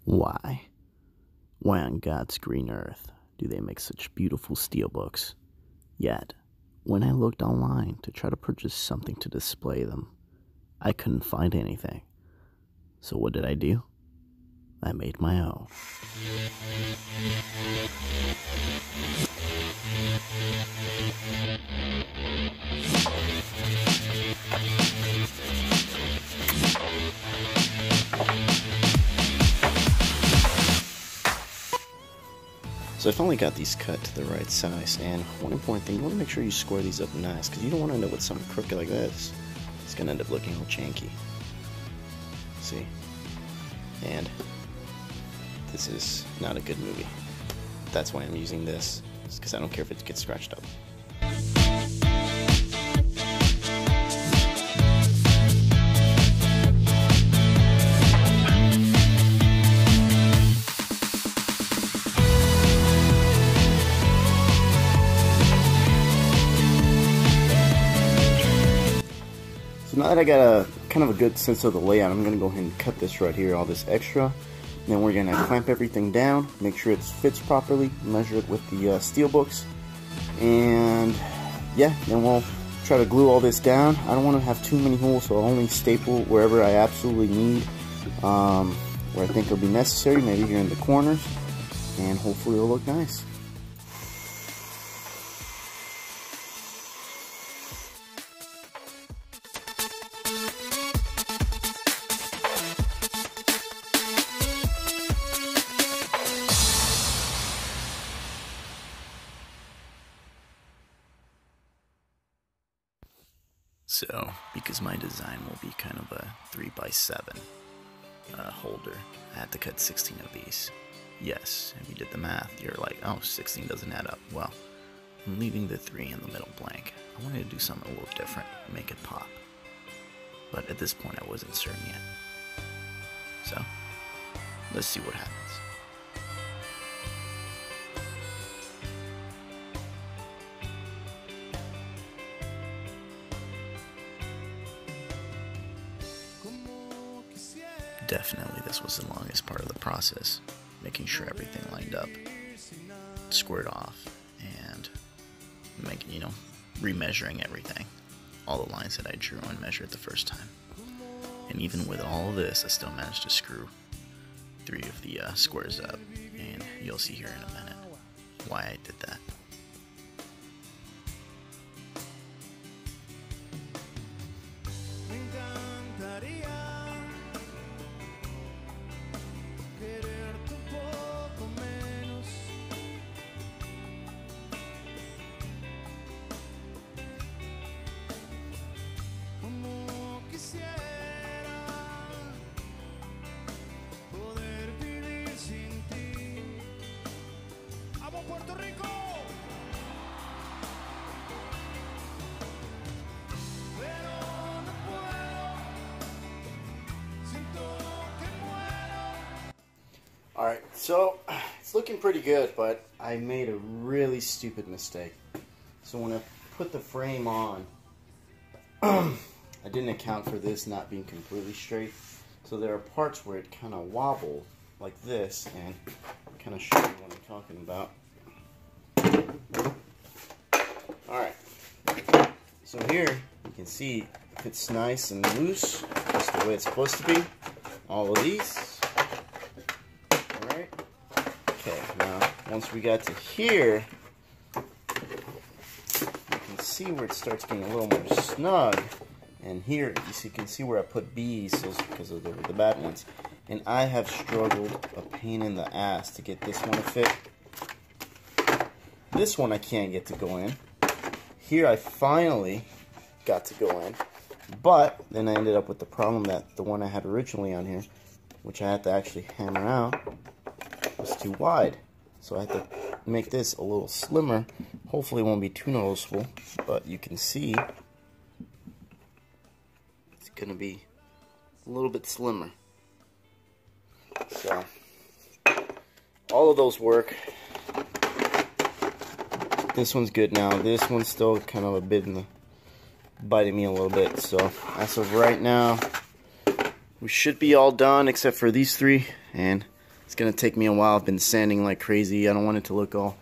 Why? Why on God's green earth do they make such beautiful steelbooks? Yet, when I looked online to try to purchase something to display them, I couldn't find anything. So what did I do? I made my own. So I finally got these cut to the right size, and one important thing, you want to make sure you square these up nice, because you don't want to end up with something crooked like this. It's going to end up looking all janky. See? And this is not a good movie. That's why I'm using this, because I don't care if it gets scratched up. So now that I got a kind of a good sense of the layout, I'm going to go ahead and cut this right here, all this extra. Then we're going to clamp everything down, make sure it fits properly, measure it with the steel books, and yeah, then we'll try to glue all this down. I don't want to have too many holes, so I'll only staple wherever I absolutely need, where I think it'll be necessary, maybe here in the corners, and hopefully it'll look nice. So, because my design will be kind of a 3x7 holder, I had to cut 16 of these. Yes, if you did the math, you're like, oh, 16 doesn't add up. Well, I'm leaving the 3 in the middle blank. I wanted to do something a little different, make it pop. But at this point, I wasn't certain yet. So, let's see what happens. Definitely this was the longest part of the process, making sure everything lined up, squared off, and making, remeasuring everything, all the lines that I drew and measured the first time. And even with all of this, I still managed to screw 3 of the squares up, and you'll see here in a minute why I did that. Alright, so it's looking pretty good, but I made a really stupid mistake. So when I put the frame on, I didn't account for this not being completely straight. So there are parts where it kind of wobbled like this, and I'll kind of show you what I'm talking about. Alright, so here you can see it fits nice and loose, just the way it's supposed to be. All of these. Okay, now once we got to here, you can see where it starts getting a little more snug. And here, you can see where I put B's because of the bad ones. And I have struggled a pain in the ass to get this one to fit. This one I can't get to go in. Here I finally got to go in. But then I ended up with the problem that the one I had originally on here, which I had to actually hammer out, was too wide. So I had to make this a little slimmer. Hopefully it won't be too noticeable, but you can see it's gonna be a little bit slimmer. So all of those work. This one's good now. This one's still kind of a bit in the biting me a little bit. So as of right now, we should be all done except for these 3, and It's gonna take me a while. I've been sanding like crazy. I don't want it to look all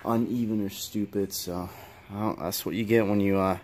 uneven or stupid, so that's what you get when you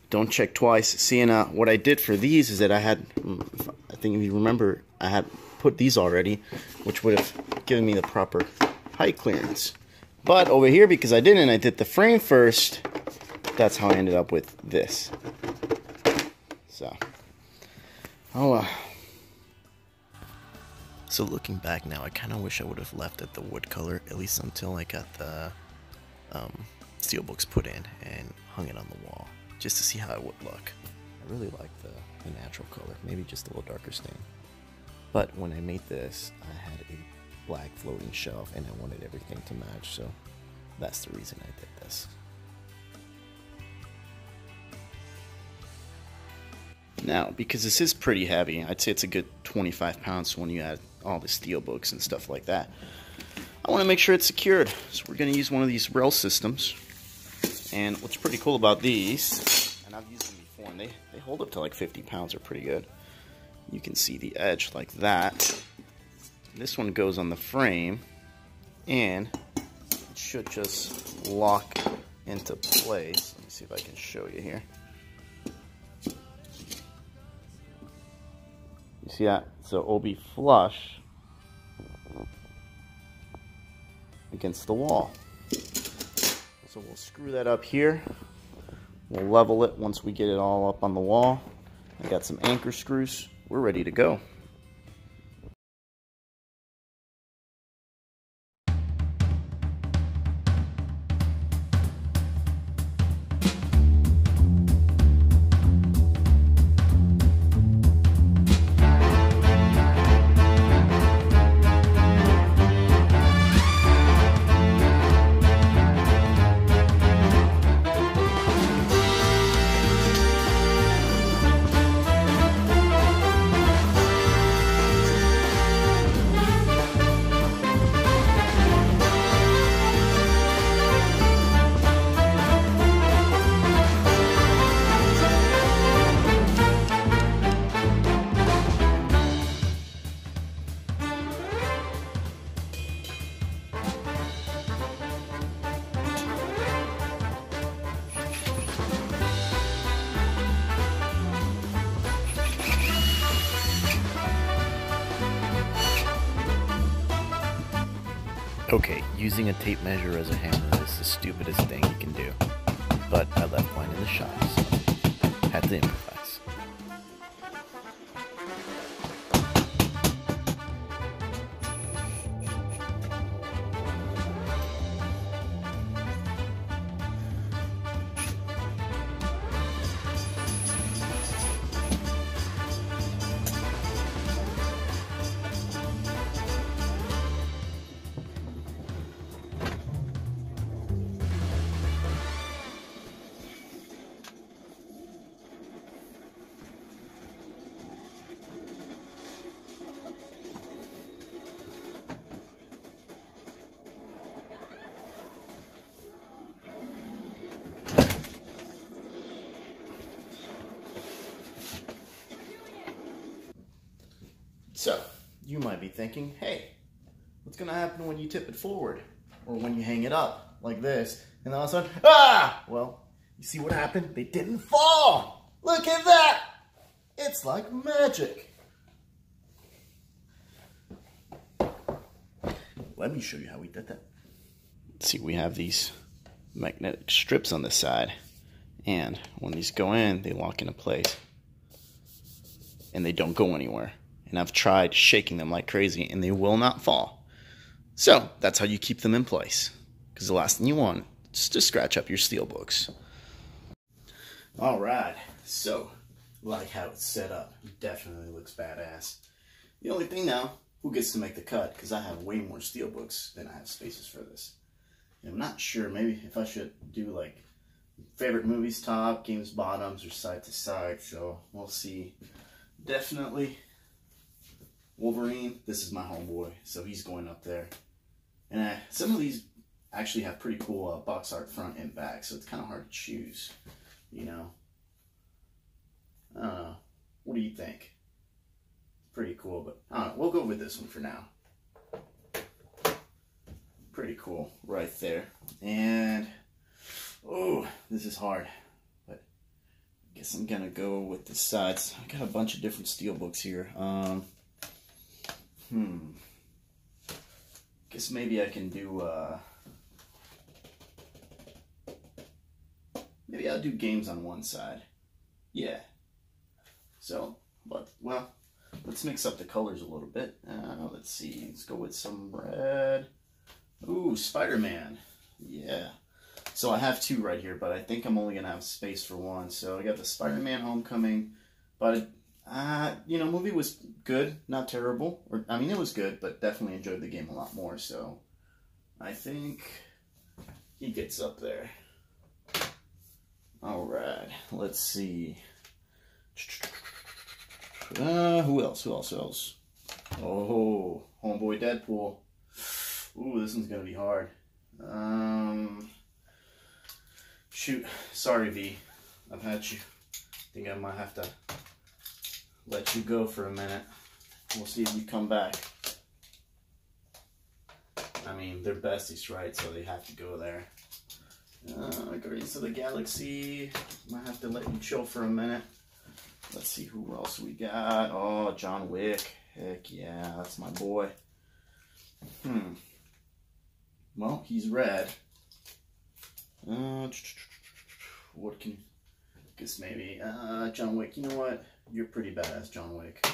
don't check twice. See, and what I did for these is that I think if you remember, I had put these already, which would have given me the proper height clearance. But over here, because I didn't, I did the frame first. That's how I ended up with this. So, So looking back now, I kind of wish I would have left it the wood color, at least until I got the steelbooks put in and hung it on the wall, just to see how it would look. I really like the natural color, maybe just a little darker stain. But when I made this, I had a black floating shelf and I wanted everything to match, so that's the reason I did this. Now, because this is pretty heavy, I'd say it's a good 25 pounds when you add all the steel books and stuff like that. I want to make sure it's secured, so we're going to use one of these rail systems. And what's pretty cool about these, and I've used them before, and they hold up to like 50 pounds, are pretty good. You can see the edge like that. This one goes on the frame, and it should just lock into place. Let me see if I can show you here. You see that? So it'll be flush against the wall. So we'll screw that up here. We'll level it once we get it all up on the wall. I got some anchor screws. We're ready to go. Okay, using a tape measure as a hammer is the stupidest thing you can do, but I left mine in the shop, so had to improvise. So, you might be thinking, hey, what's going to happen when you tip it forward? Or when you hang it up, like this, and all of a sudden, ah! Well, you see what happened? They didn't fall! Look at that! It's like magic! Let me show you how we did that. See, we have these magnetic strips on the side, and when these go in, they lock into place. And they don't go anywhere. And I've tried shaking them like crazy, and they will not fall. So that's how you keep them in place, because the last thing you want is to scratch up your steel books. All right, so like how it's set up, it definitely looks badass. The only thing now, who gets to make the cut? Because I have way more steel books than I have spaces for this. And I'm not sure, maybe if I should do like favorite movies top, games bottoms, or side to side. So we'll see. Definitely Wolverine, this is my homeboy, so he's going up there. And some of these actually have pretty cool box art front and back, so it's kind of hard to choose, you know. I don't know. What do you think? Pretty cool, but I don't know. We'll go with this one for now. pretty cool right there. And, oh, this is hard. But I guess I'm going to go with the sides. I got a bunch of different steel books here. Guess maybe I can do, maybe I'll do games on one side. Yeah. So, but, well, let's mix up the colors a little bit. Let's see. Let's go with some red. Ooh, Spider-Man. Yeah. So I have two right here, but I think I'm only going to have space for one. So I got the Spider-Man Homecoming. But, you know, movie was good. Not terrible. Or, I mean, it was good, but definitely enjoyed the game a lot more. So I think he gets up there. All right. Let's see. Who else? Oh, homeboy Deadpool. Ooh, this one's gonna be hard. Shoot. Sorry, V. I've had you. I think I might have to let you go for a minute. We'll see if you come back. I mean, they're besties, right? So they have to go there. Guardians of the Galaxy. Might have to let you chill for a minute. Let's see who else we got. Oh, John Wick. Heck yeah, that's my boy. Well, he's red. What can... Guess maybe... John Wick. You know what? You're pretty badass, John Wick.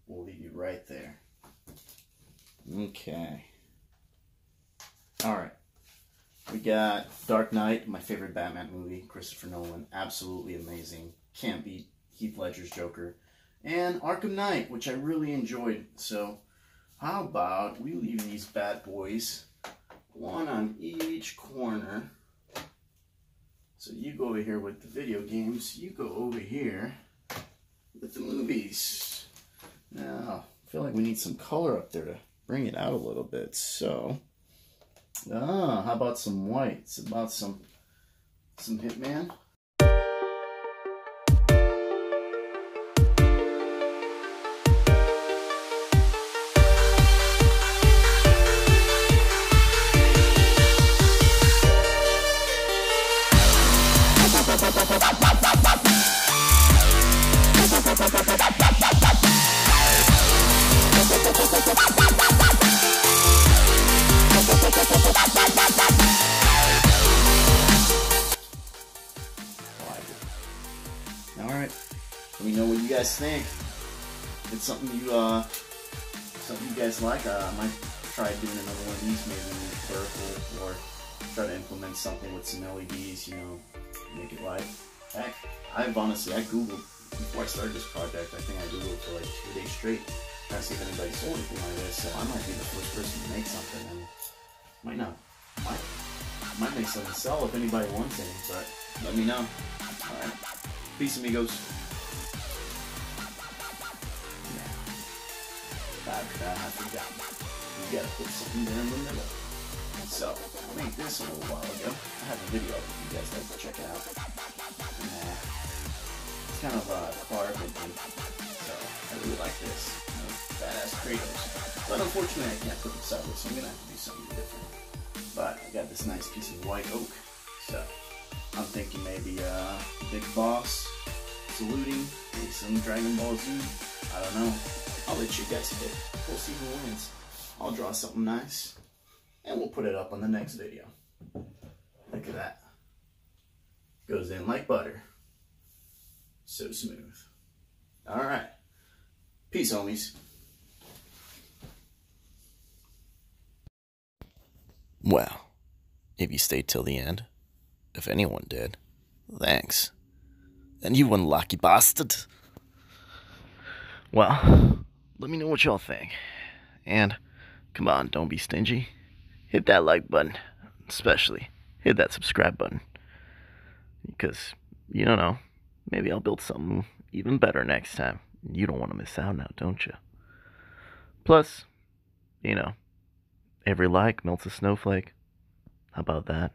We'll leave you right there. Okay. Alright. We got Dark Knight, my favorite Batman movie. Christopher Nolan. Absolutely amazing. Can't beat Heath Ledger's Joker. And Arkham Knight, which I really enjoyed. So, how about we leave these bad boys, one on each corner. So you go over here with the video games, you go over here with the movies. Now, I feel like we need some color up there to bring it out a little bit. So, how about some whites? About some Hitman? Alright, let me know what you guys think. If it's something you guys like, I might try doing another one of these, maybe vertical, or try to implement something with some LEDs, you know, make it light. Heck, I Googled, before I started this project, I think I Googled for like 2 days straight, trying to see if anybody sold anything like this, so I might be the first person to make something, and might not. Might make something to sell if anybody wants any, but let me know. Alright. Peace, amigos. Yeah. I forgot. You gotta put something there in the middle. So, I made this a little while ago. I have a video of it if you guys like to check it out. It's kind of a carbon thing. So, I really like this. You know, badass Kratos. But unfortunately, I can't put them sideways, so I'm gonna have to do something different. But I got this nice piece of white oak. So, I'm thinking maybe Big Boss saluting, maybe some Dragon Ball Z. I don't know. I'll let you guys pick. We'll see who wins. I'll draw something nice, and we'll put it up on the next video. Look at that. Goes in like butter. So smooth. Alright. Peace, homies. Well, if you stayed till the end, if anyone did, thanks. And you unlucky bastard. Well, let me know what y'all think. And, come on, don't be stingy. Hit that like button. Especially, hit that subscribe button. Because, you don't know, maybe I'll build something even better next time. You don't want to miss out now, don't you? Plus, you know, every like melts a snowflake. How about that?